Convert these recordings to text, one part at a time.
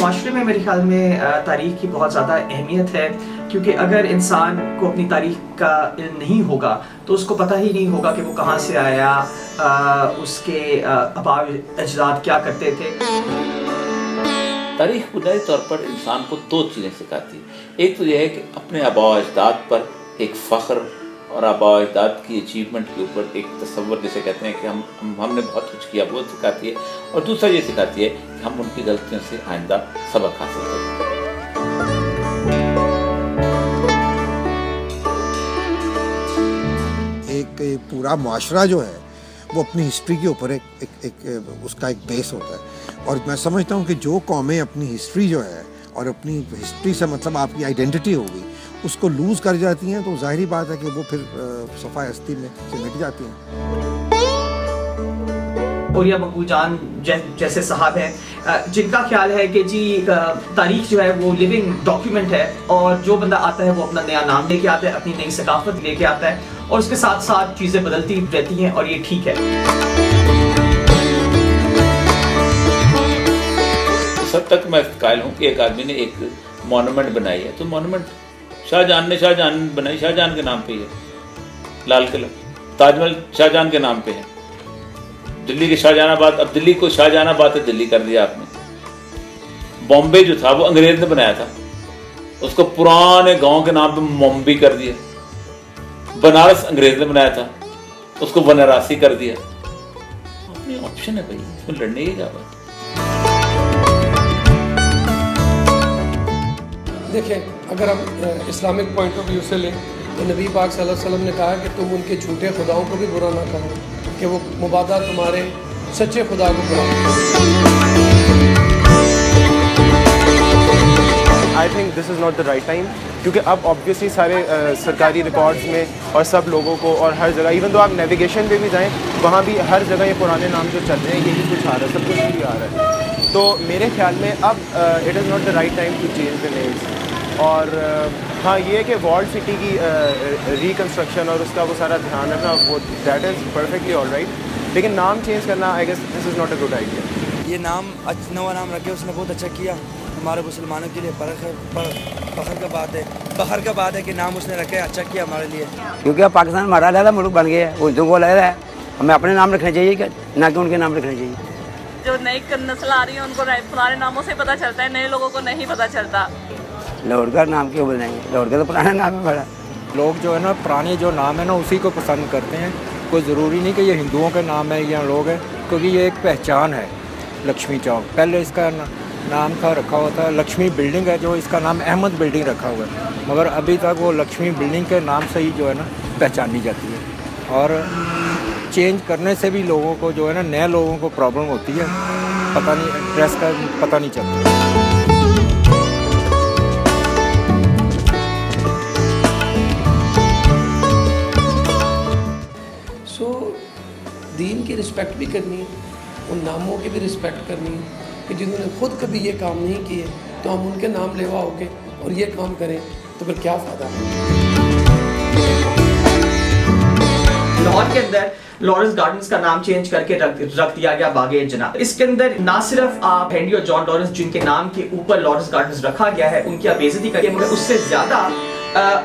माशरे में मेरे ख्याल में तारीख़ की बहुत ज़्यादा अहमियत है, क्योंकि अगर इंसान को अपनी तारीख़ का इल्म नहीं होगा तो उसको पता ही नहीं होगा कि वो कहाँ से आया, उसके आबा अजदाद क्या करते थे। तारीख़ बुनियादी तौर पर इंसान को दो चीज़ें सिखाती है। एक तो यह है कि अपने आबा अजदाद पर एक फ़ख्र और आबा अजदाद की अचीवमेंट के ऊपर एक तसव्वुर, जिसे कहते हैं कि हमने बहुत कुछ किया, वो सिखाती है। और दूसरा ये सिखाती है कि हम उनकी गलतियों से आइंदा सबक हासिल करें। एक पूरा मुआशरा जो है वो अपनी हिस्ट्री के ऊपर एक उसका एक बेस होता है। और मैं समझता हूँ कि जो कौमें अपनी हिस्ट्री जो है और अपनी हिस्ट्री से मतलब आपकी आइडेंटिटी होगी उसको लूज़ कर जाती हैं, तो ज़ाहिरी बात है कि वो फिर सफ़ाई हस्ती में सिमट जाती हैं। और या मकबूल जान जैसे साहब हैं जिनका ख्याल है कि जी तारीख़ जो है वो लिविंग डॉक्यूमेंट है, और जो बंदा आता है वो अपना नया नाम लेके आता है, अपनी नई सकाफत लेके आता है, और उसके साथ साथ चीज़ें बदलती रहती हैं, और ये ठीक है। सब तक मैं कायल हूँ कि एक आदमी ने एक मॉन्यूमेंट बनाई है, तो मॉन्यूमेंट शाहजहां बनाई, शाहजहां के नाम पे है। लाल किला, ताजमहल शाहजहां के नाम पे है। दिल्ली के शाहजहानाबाद, अब दिल्ली को शाहजहानाबाद से दिल्ली कर दिया आपने। बॉम्बे जो था वो अंग्रेज ने बनाया था, उसको पुराने गांव के नाम पे मुंबई कर दिया। बनारस अंग्रेज ने बनाया था, उसको बनारसी कर दिया। अपनी ऑप्शन है भाई, इसमें लड़ने ही जाओ। देखिए, अगर हम इस्लामिक पॉइंट ऑफ व्यू से लें तो नबी पाक सल्लल्लाहु अलैहि वसल्लम ने कहा कि तुम उनके झूठे खुदाओं को भी बुरा ना करो, कि वो मुबादा तुम्हारे सच्चे खुदा को बुरा I think this is not the right time, क्योंकि अब ऑब्वियसली सारे सरकारी रिकॉर्ड्स में और सब लोगों को और हर जगह, इवन तो आप नेविगेशन पे भी जाएं वहाँ भी हर जगह ये पुराने नाम जो चल रहे हैं यही कुछ आ रहा है, सब कुछ भी आ रहा है। तो मेरे ख्याल में अब it is not the right time to change the names. और हाँ, ये है कि वॉल्ड सिटी की रिकन्स्ट्रक्शन और उसका वो सारा ध्यान रखना, वो that is perfectly all right, लेकिन नाम चेंज करना I guess this is not a good idea. ये नाम नवा नाम रखे, उसने बहुत अच्छा किया हमारे मुसलमानों के लिए। फ़ख्र का बात है कि नाम उसने रखे, अच्छा किया हमारे लिए, क्योंकि अब पाकिस्तान हमारा अलग मुल्क बन गया है, उर्दू को अलग है, हमें अपने नाम रखने चाहिए ना कि उनके नाम रखने चाहिए। जो नई नस्ल आ रही है उनको पुराने नामों से पता चलता है, नए लोगों को नहीं पता चलता। लाहौर का नाम क्यों बनाएंगे, लाहौर का तो पुराना नाम है बड़ा। लोग जो है ना पुराने जो नाम है ना उसी को पसंद करते हैं, कोई ज़रूरी नहीं कि ये हिंदुओं के नाम है या लोग हैं, क्योंकि ये एक पहचान है। लक्ष्मी चौक पहले इसका नाम था, रखा हुआ था लक्ष्मी बिल्डिंग है, जो इसका नाम अहमद बिल्डिंग रखा हुआ है, मगर अभी तक वो लक्ष्मी बिल्डिंग के नाम से ही जो है ना पहचानी जाती है। और चेंज करने से भी लोगों को जो है ना, नए लोगों को प्रॉब्लम होती है, पता नहीं एड्रेस का पता नहीं चलता। दीन की रिस्पेक्ट भी करनी है, उन नामों की भी रिस्पेक्ट करनी है कि जिन्होंने खुद कभी ये काम नहीं किए तो हम उनके नाम लेवा होके और ये काम करें तो फिर क्या फ़ायदा। लाहौर के अंदर लॉरेंस गार्डन्स का नाम चेंज करके रख दिया गया बागे जनाब। इसके अंदर ना सिर्फ आप हेनरी और जॉन लॉरेंस जिनके नाम के ऊपर लॉरेंस गार्डन्स रखा गया है उनकी आप बेइज्जती करिए, मगर उससे ज़्यादा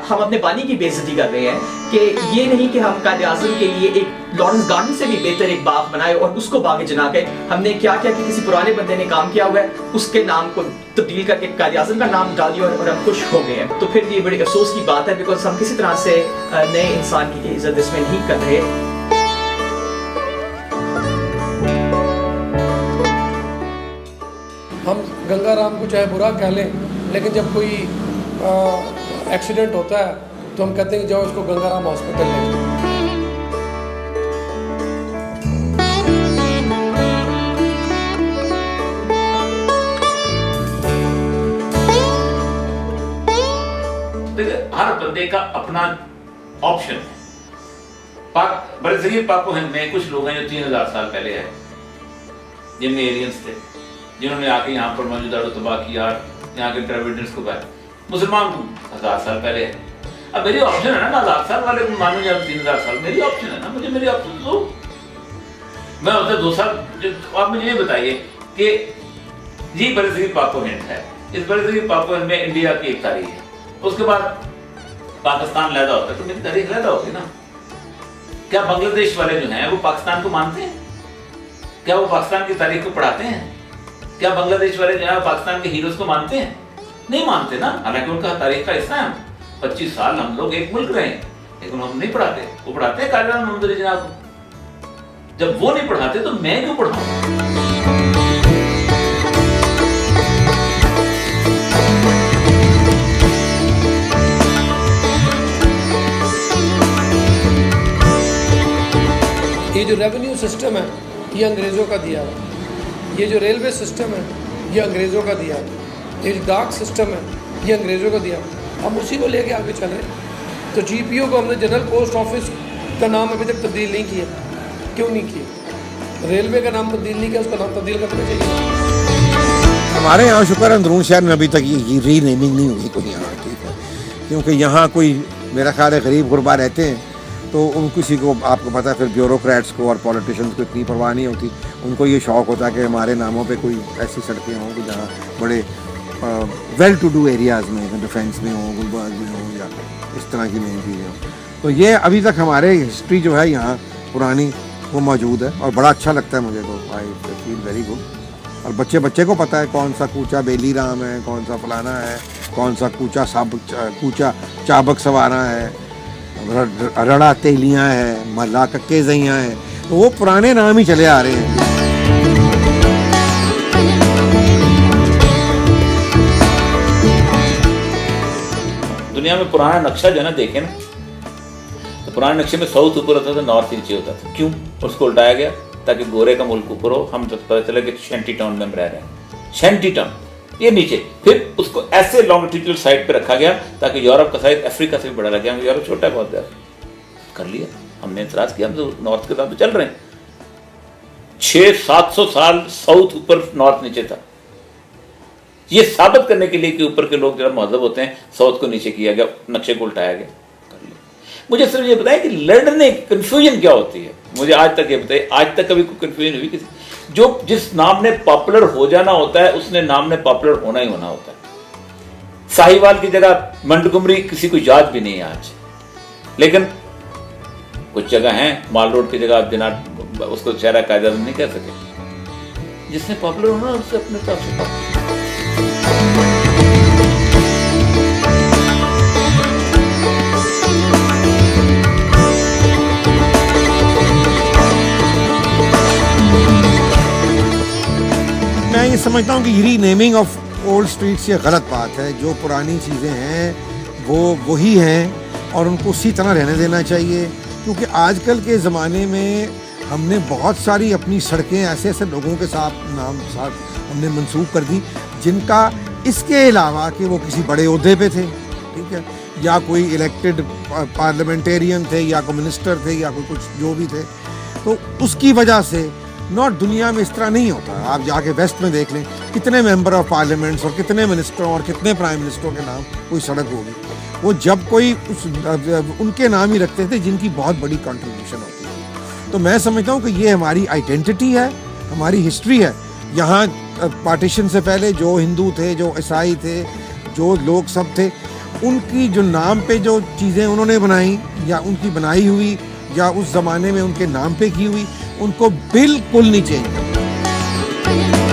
हम अपने बानी की बेइज्जती कर रहे हैं कि ये नहीं कि हम कायदे आज़म के लिए एक लॉरेंस गार्डन से भी बेहतर एक बाग बनाए और उसको बागे जना के हमने क्या किया कि किसी पुराने बंदे ने काम किया हुआ है उसके नाम को तब्दील करके कायदे आज़म का नाम डाल दिया और हम खुश हो गए हैं। तो फिर ये बड़ी अफसोस की बात है, बिकॉज हम किसी तरह से नए इंसान की इज्जत इसमें नहीं कर रहे। हम गंगाराम को चाहे बुरा कह लें, लेकिन जब कोई एक्सीडेंट होता है तो हम कहते हैं कि जाओ इसको गंगाराम हॉस्पिटल ले जाओ। हर बंदे का अपना ऑप्शन है। बरसगीर पाक हिंद में कुछ लोग हैं जो 3000 साल पहले है, जिनमें एलियंस थे, जिन्होंने आके यहाँ पर मौजूदा तबाह किया, यहाँ के ट्रेविडेंस को पाया। मुसलमान 1000 साल पहले है। अब मेरी ऑप्शन है ना, 1000 साल वाले को मानो या 3000 साल, मेरी ऑप्शन है ना, मुझे मेरी ऑप्शन दो। मैं उससे 2 साल, आप मुझे ये बताइए कि जी बरसगीर पाको हिंद है। इस बरसगीर पाको हिंद में इंडिया की एक तारीख है, उसके बाद पाकिस्तान लैदा होता है, तो मेरी तारीख लैदा होगी ना। क्या बांग्लादेश वाले जो हैं वो पाकिस्तान को मानते हैं? क्या वो पाकिस्तान की तारीख को पढ़ाते हैं? क्या बांग्लादेश वाले जो है पाकिस्तान के हीरोज को मानते हैं? नहीं मानते ना, हालांकि उनका तारीख का हिस्सा है। 25 साल हम लोग एक मुल्क रहे, लेकिन हम नहीं पढ़ाते। वो पढ़ाते हैं कायदान मोहम्मद जनाब। जब वो नहीं पढ़ाते तो मैं क्यों पढ़ाऊं? ये जो रेवेन्यू सिस्टम है ये अंग्रेज़ों का दिया है, ये जो रेलवे सिस्टम है ये अंग्रेज़ों का दिया है, ये जो डाक सिस्टम है ये अंग्रेज़ों का दिया। हम उसी को लेके आगे चल रहे हैं। तो जीपीओ को हमने जनरल पोस्ट ऑफिस का नाम अभी तक तब्दील नहीं किया। क्यों नहीं किया? रेलवे का नाम तब्दील नहीं किया, उसका नाम तब्दील करना चाहिए। हमारे यहाँ शुक्र अंदरून शहर में अभी तक ये रीनेमिंग नहीं हुई कोई यहाँ, ठीक है, क्योंकि यहाँ कोई मेरा ख्याल है गरीब गुरबा रहते हैं, तो उन किसी को आपको पता है फिर ब्यूरोक्रेट्स को और पॉलिटिशियंस को इतनी परवाह नहीं होती। उनको ये शौक़ होता है कि हमारे नामों पे कोई ऐसी सड़कें हों कि जहाँ बड़े वेल टू डू एरियाज़ में, डिफेंस में हों, गुलबर्ग में हों, या इस तरह की नई चीज़ें हों। तो ये अभी तक हमारे हिस्ट्री जो है यहाँ पुरानी वो मौजूद है और बड़ा अच्छा लगता है मुझे, तो आई फील वेरी गुड। और बच्चे बच्चे को पता है कौन सा कूचा बेली राम है, कौन सा फलाना है, कौन सा कूचा चाबक सवारा है, रड़ा तेलियाँ है, मल्ला कक्के जइयाँ हैं, तो वो पुराने नाम ही चले आ रहे हैं। दुनिया में पुराना नक्शा जो है ना देखें ना, तो पुराने नक्शे में साउथ ऊपर होता था, नॉर्थ नीचे होता था। क्यों? उसको उल्टाया गया ताकि गोरे का मुल्क ऊपर हो, हम तो पता चला कि शैंटी टाउन में हम रह रहे हैं, शैंटी टाउन ये नीचे। फिर उसको ऐसे लॉन्गिट्यूडल साइड पे रखा गया ताकि यूरोप का साइज अफ्रीका से भी बड़ा लगे। यूरोप छोटा है बहुत ज़्यादा, कर लिया हमने, इतराज किया, हम तो नॉर्थ के साथ तो चल रहे हैं। 600-700 साल साउथ ऊपर नॉर्थ नीचे था। ये साबित करने के लिए कि ऊपर के लोग जरा महजब होते हैं, साउथ को नीचे किया गया, नक्शे को उल्टाया गया, कर लिया। मुझे सिर्फ ये बताएं कि लड़ने की कन्फ्यूजन क्या होती है, मुझे आज तक ये बताइए, आज तक कभी कोई कन्फ्यूजन हुई किसी? जो जिस नाम ने पॉपुलर हो जाना होता है उसने नाम ने पॉपुलर होना ही होना होता है। साहिवाल की जगह मंटगोमरी किसी को याद भी नहीं है आज, लेकिन कुछ जगह हैं, माल रोड की जगह बिना उसको चेहरा कायदा नहीं कह सके। जिसने पॉपुलर होना उससे अपने तरफ से मैं ये समझता हूँ कि रीनेमिंग ऑफ ओल्ड स्ट्रीट्स ये गलत बात है। जो पुरानी चीज़ें हैं वो वही हैं और उनको उसी तरह रहने देना चाहिए, क्योंकि आजकल के ज़माने में हमने बहुत सारी अपनी सड़कें ऐसे ऐसे लोगों के साथ हमने मंसूब कर दी जिनका इसके अलावा कि वो किसी बड़े ओहदे पे थे, ठीक है, या कोई इलेक्टेड पार्लियामेंटेरियन थे या कोई मिनिस्टर थे या कोई कुछ जो भी थे, तो उसकी वजह से नॉट दुनिया में इस तरह नहीं होता। आप जाके वेस्ट में देख लें कितने मेंबर ऑफ पार्लियामेंट्स और कितने मिनिस्टरों और कितने प्राइम मिनिस्टरों के नाम कोई सड़क होगी, वो जब कोई उनके नाम ही रखते थे जिनकी बहुत बड़ी कंट्रीब्यूशन होती है। तो मैं समझता हूँ कि ये हमारी आइडेंटिटी है, हमारी हिस्ट्री है। यहाँ पार्टीशन से पहले जो हिंदू थे, जो ईसाई थे, जो लोग सब थे, उनकी जो नाम पे जो चीज़ें उन्होंने बनाई या उनकी बनाई हुई या उस ज़माने में उनके नाम पे की हुई, उनको बिल्कुल नहीं चेंज करना।